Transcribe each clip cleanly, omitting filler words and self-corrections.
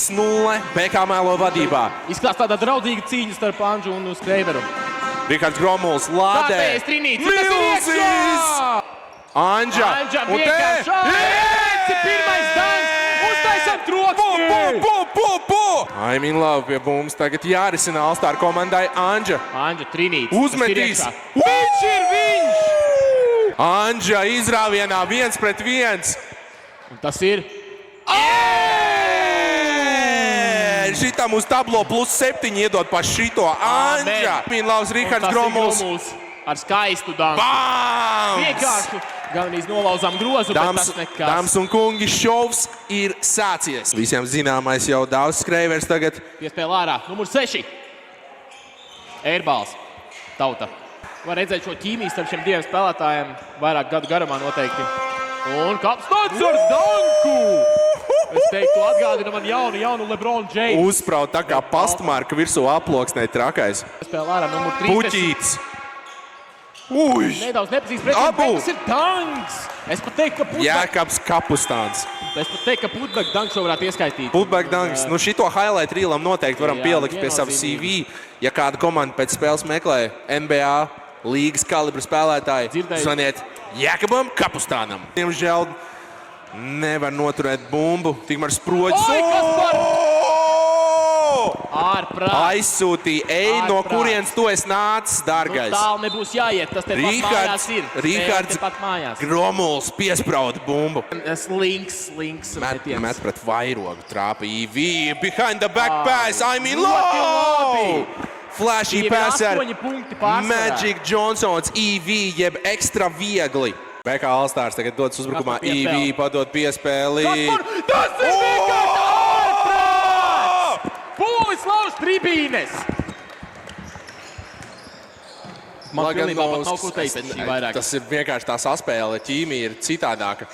3-0 BK Mailo vadībā. Izskatās tāda draudzīga cīņa starp Anžu un Skreiveru. Rihards Gromuls lādē. Tāpēc Trinīts. Milzīs! Anža. Anža Un vienkārši. Pirmais dans. Uztaisam trokšņi. I'm in love pie bumbas. Tagad jārisina All-Star komandai Anža. Anža Trinīts. Uzmetīs. Viņš ir viņš! Anža izrāvienā 1-1. Un tas ir... Šitam uz tablo +7 iedod pa šito. Anža. Minlavs Rihards Gromuls. Ar skaistu dansu. Bāms! Vienkārši. Galvenīs nolauzām grozu, bet tas nekas. Dāmas un kungi, šovs ir sācies. Visiem zināmais jau Dāvs Skreivers tagad. Piespēl ārā. Numur 6. Eirbāls. Tauta. Var redzēt šo ķīmiju starp šiem diviem spēlētājiem vairāk gadu garumā noteikti. Un kapstāts ar danku! Es teiktu, atgādina man jaunu LeBron James. Uzspraut tā kā pastmarka virsū aploksnē trakais. Piespēl ārā numur 3. Puķīts. Uj! Nedaudz nepazīst pretī, bet tas ir tanks! Es pat teiktu, ka Jēkabs Kapustāns. Putback danks šo varētu ieskaitīt. Putback danks. Nu šito highlight reelam noteikti varam pielikt pie sava CV. Ja kāda komanda pēc spēles meklē NBA līgas kalibra spēlētāji, zvaniet Jēkabam Kapustānam. Diemžēl nevar noturēt bumbu. Tikmēr Sproģis. Aizsūtīja. Ej, no kurienes tu esi nācis, dārgais? Tālu nebūs jāiet, tas tepat mājās ir. Rihards Gromuls piesprauda bumbu. Slinks metiens. Met pret vairogu, trāpa EV. Behind the back pass, I'm in love! Flashy pass ar Magic Johnsons, EV, jeb ekstra viegli. BK All-Stars tagad dodas uzbrukumā, EV padod piespēli. Tas ir vienkārši ārprāts! Pūlis lauž tribīnes! Man pilnībā pat nav ko teikt pēc šī vairāk. Tas ir vienkārši tā saspēle, ķīmija ir citādāka.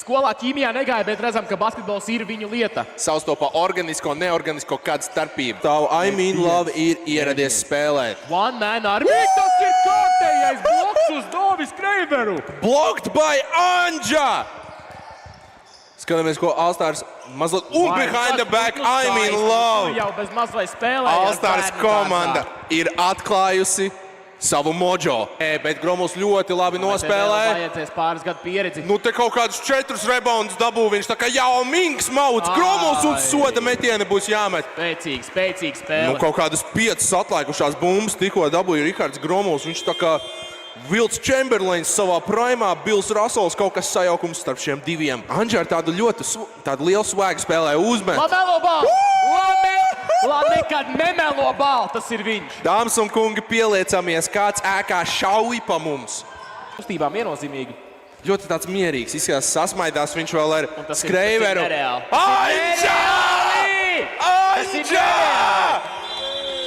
Skolā ķīmijā negāja, bet redzam, ka basketbols ir viņu lieta. Savstopā organisko, neorganisko kāda starpība. Tavu I'm in love ir ieradies spēlēt. One man army, tas ir kārtējais bloks uz Dāvis Skreiveru. Blocked by Anža! Skatāmies, ko All-Stars mazliet behind the back, I'm in love! Jau bez mazliet spēlējās. All-Stars komanda ir atklājusi savu mojo. Bet Gromuls ļoti labi nospēlē. Vajadzēs pāris gadu pieredzi. Nu te kaut kādus 4 reboundus dabū, viņš tā kā jau Minks mauc. Gromuls un soda metieni būs jāmet. Spēcīgi spēle. Nu kaut kādas 5 atlaikušās bumbas tikko dabūja Rihards Gromuls. Viņš tā kā Wilts Chamberlains savā primā, Bills Russells, kaut kas sajaukums starp šiem diviem. Anža ar tādu lielu svēgu spēlē uzmet. Lamelo bālu! Nekad nemelo bālu, tas ir viņš. Dāmas un kungi, pieliecamies, kāds ēkā šauj pa mums. Kustībām viennozīmīgi. Ļoti tāds mierīgs, izskatās sasmaidās viņš vēl ar Skreiveru. Anža! Anža!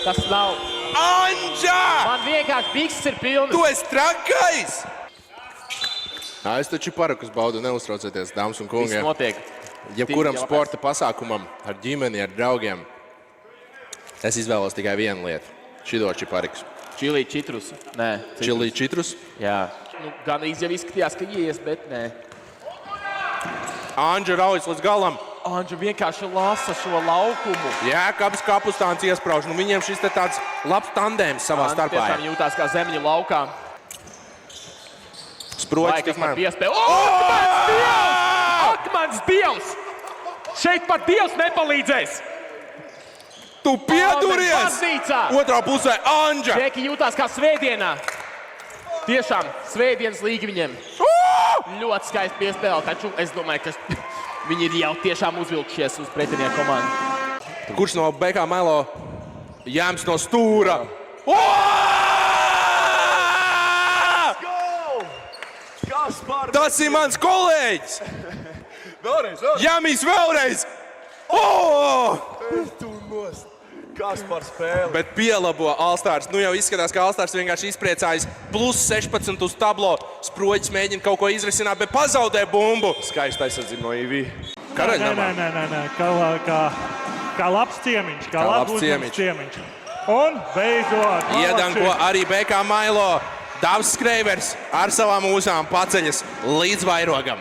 Tas nav. Anža! Man vienkārši bikses ir pilnas. Tu esi trakais! Es taču parakus baudu, neuztraucieties, dāmas un kungi. Viss notiek. Jebkuram sporta pasākumam, ar ģimeni, ar draugiem, es izvēlos tikai vienu lietu. Šido čiparikus. Čili čitrus. Nē. Čili čitrus? Jā. Nu, gan jau izskatījās, ka ies, bet nē. Anža raujas līdz galam. Anža vienkārši lasa šo laukumu. Jēkabs Kapustāns iesprauž. Nu, viņiem šis te tāds labs tandēms savā starpā. Tiešām jūtās kā zemļa laukā. Sproģis tikmēr. Akmens Dievs! Akmens Dievs! Šeit pat Dievs nepalīdzēs! Tu pieduries! Otrā pusē Anža! Džeki jūtās kā svētdienā. Tiešām svētdienas līga viņiem. Ļoti skaisti piespēle, taču es domāju, ka viņi ir jau tiešām uzvilkšies uz pretinieku komandu. Kurš no BK Mailo jāms no stūra? Tas ir mans kolēģis! Jāmīs vēlreiz! Kas par spēli? Bet pielabo All-Stars. Nu jau izskatās, ka All-Stars vienkārši izpriecājas. +16 uz tablo. Sproģis mēģina kaut ko izrisināt, bet pazaudē bumbu. Skaisti aizsardzība no EV. Karaļnamā. Nē. Kā labs ciemiņš. Kā labs ciemiņš. Un beidzot. Iedanko arī BK Mailo. Dāvs Skreivers ar savām mūsām paceļas līdz vairogam.